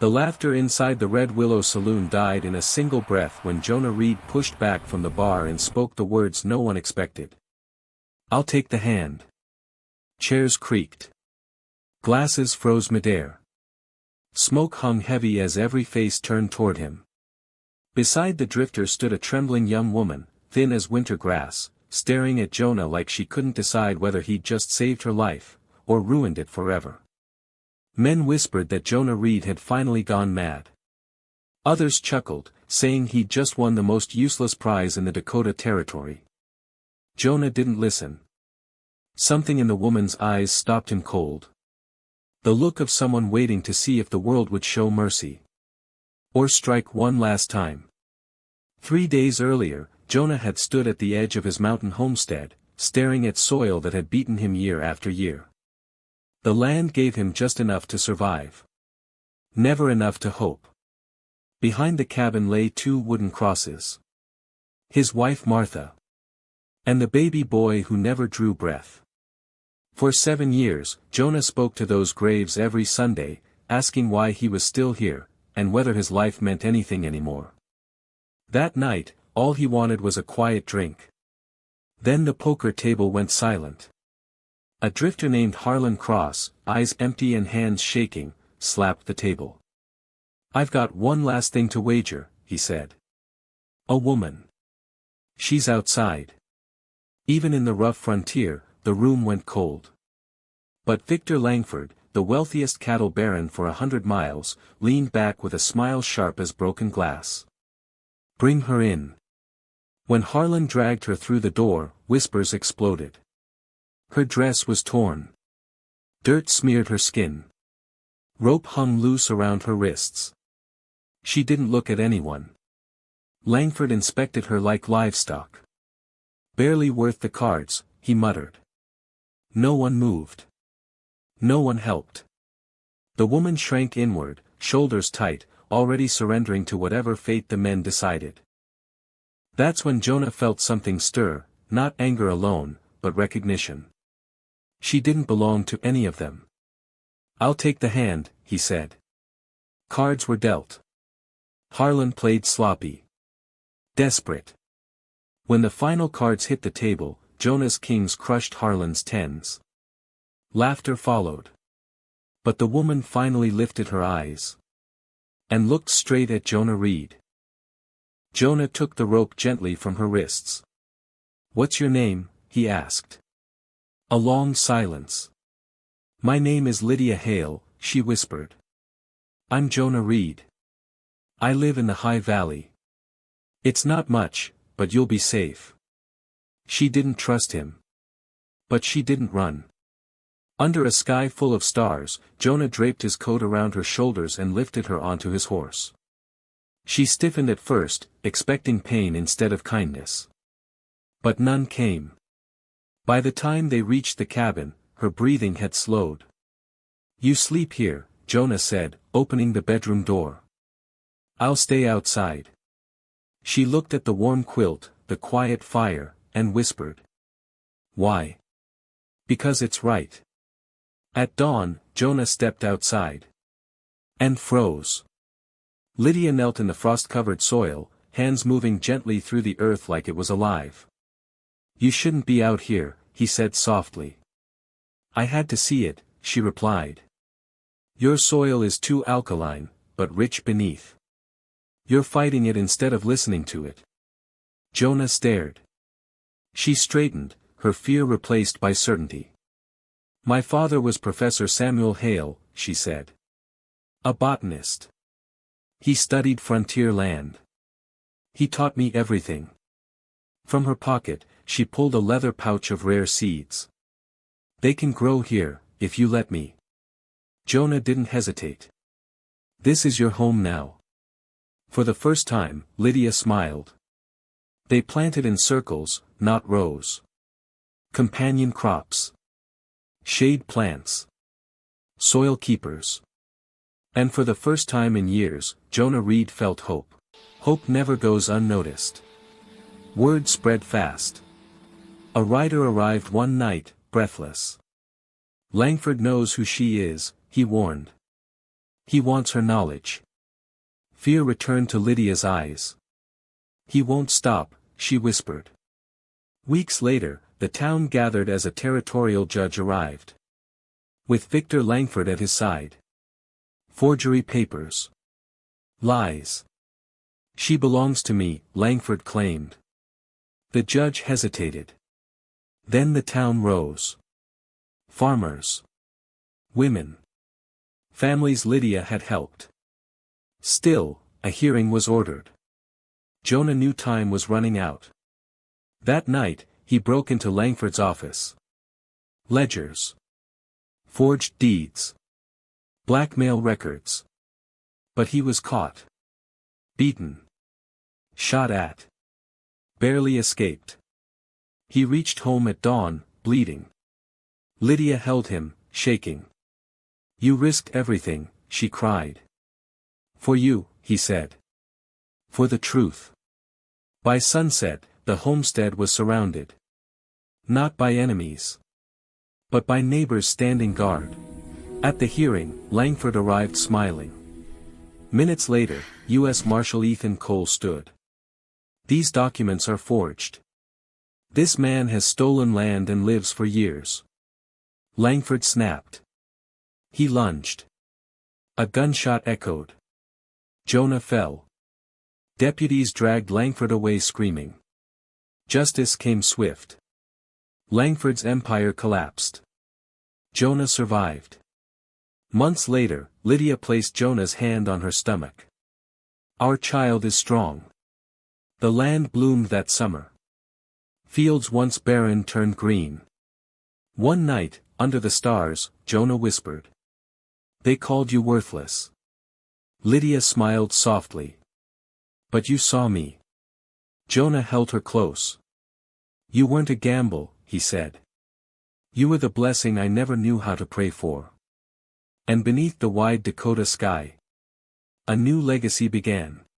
The laughter inside the Red Willow Saloon died in a single breath when Jonah Reed pushed back from the bar and spoke the words no one expected. "I'll take the hand." Chairs creaked. Glasses froze midair. Smoke hung heavy as every face turned toward him. Beside the drifter stood a trembling young woman, thin as winter grass, staring at Jonah like she couldn't decide whether he'd just saved her life, or ruined it forever. Men whispered that Jonah Reed had finally gone mad. Others chuckled, saying he'd just won the most useless prize in the Dakota Territory. Jonah didn't listen. Something in the woman's eyes stopped him cold. The look of someone waiting to see if the world would show mercy. Or strike one last time. 3 days earlier, Jonah had stood at the edge of his mountain homestead, staring at soil that had beaten him year after year. The land gave him just enough to survive. Never enough to hope. Behind the cabin lay 2 wooden crosses. His wife Martha. And the baby boy who never drew breath. For 7 years, Jonah spoke to those graves every Sunday, asking why he was still here, and whether his life meant anything anymore. That night, all he wanted was a quiet drink. Then the poker table went silent. A drifter named Harlan Cross, eyes empty and hands shaking, slapped the table. "I've got one last thing to wager," he said. "A woman. She's outside." Even in the rough frontier, the room went cold. But Victor Langford, the wealthiest cattle baron for 100 miles, leaned back with a smile sharp as broken glass. "Bring her in." When Harlan dragged her through the door, whispers exploded. Her dress was torn. Dirt smeared her skin. Rope hung loose around her wrists. She didn't look at anyone. Langford inspected her like livestock. "Barely worth the cards," he muttered. No one moved. No one helped. The woman shrank inward, shoulders tight, already surrendering to whatever fate the men decided. That's when Jonah felt something stir, not anger alone, but recognition. She didn't belong to any of them. "I'll take the hand," he said. Cards were dealt. Harlan played sloppy. Desperate. When the final cards hit the table, Jonah's kings crushed Harlan's tens. Laughter followed. But the woman finally lifted her eyes. And looked straight at Jonah Reed. Jonah took the rope gently from her wrists. "What's your name?" he asked. A long silence. "My name is Lydia Hale," she whispered. "I'm Jonah Reed. I live in the High Valley. It's not much, but you'll be safe." She didn't trust him. But she didn't run. Under a sky full of stars, Jonah draped his coat around her shoulders and lifted her onto his horse. She stiffened at first, expecting pain instead of kindness. But none came. By the time they reached the cabin, her breathing had slowed. "You sleep here," Jonah said, opening the bedroom door. "I'll stay outside." She looked at the warm quilt, the quiet fire, and whispered. "Why?" "Because it's right." At dawn, Jonah stepped outside. And froze. Lydia knelt in the frost-covered soil, hands moving gently through the earth like it was alive. "You shouldn't be out here," he said softly. "I had to see it," she replied. "Your soil is too alkaline, but rich beneath. You're fighting it instead of listening to it." Jonah stared. She straightened, her fear replaced by certainty. "My father was Professor Samuel Hale," she said. "A botanist. He studied frontier land. He taught me everything." From her pocket, she pulled a leather pouch of rare seeds. "They can grow here, if you let me." Jonah didn't hesitate. "This is your home now." For the first time, Lydia smiled. They planted in circles, not rows. Companion crops. Shade plants. Soil keepers. And for the first time in years, Jonah Reed felt hope. Hope never goes unnoticed. Word spread fast. A rider arrived one night, breathless. "Langford knows who she is," he warned. He wants her knowledge. Fear returned to Lydia's eyes. He won't stop, she whispered. Weeks later, the town gathered as a territorial judge arrived. With Victor Langford at his side. Forgery papers. Lies. She belongs to me, Langford claimed. The judge hesitated. Then the town rose. Farmers. Women. Families Lydia had helped. Still, a hearing was ordered. Jonah knew time was running out. That night, he broke into Langford's office. Ledgers. Forged deeds. Blackmail records. But he was caught. Beaten. Shot at. Barely escaped. He reached home at dawn, bleeding. Lydia held him, shaking. You risked everything, she cried. For you, he said. For the truth. By sunset, the homestead was surrounded. Not by enemies. But by neighbors standing guard. At the hearing, Langford arrived smiling. Minutes later, U.S. Marshal Ethan Cole stood. These documents are forged. This man has stolen land and lives for years. Langford snapped. He lunged. A gunshot echoed. Jonah fell. Deputies dragged Langford away screaming. Justice came swift. Langford's empire collapsed. Jonah survived. Months later, Lydia placed Jonah's hand on her stomach. Our child is strong. The land bloomed that summer. Fields once barren turned green. One night, under the stars, Jonah whispered. They called you worthless. Lydia smiled softly. But you saw me. Jonah held her close. You weren't a gamble, he said. You were the blessing I never knew how to pray for. And beneath the wide Dakota sky, a new legacy began.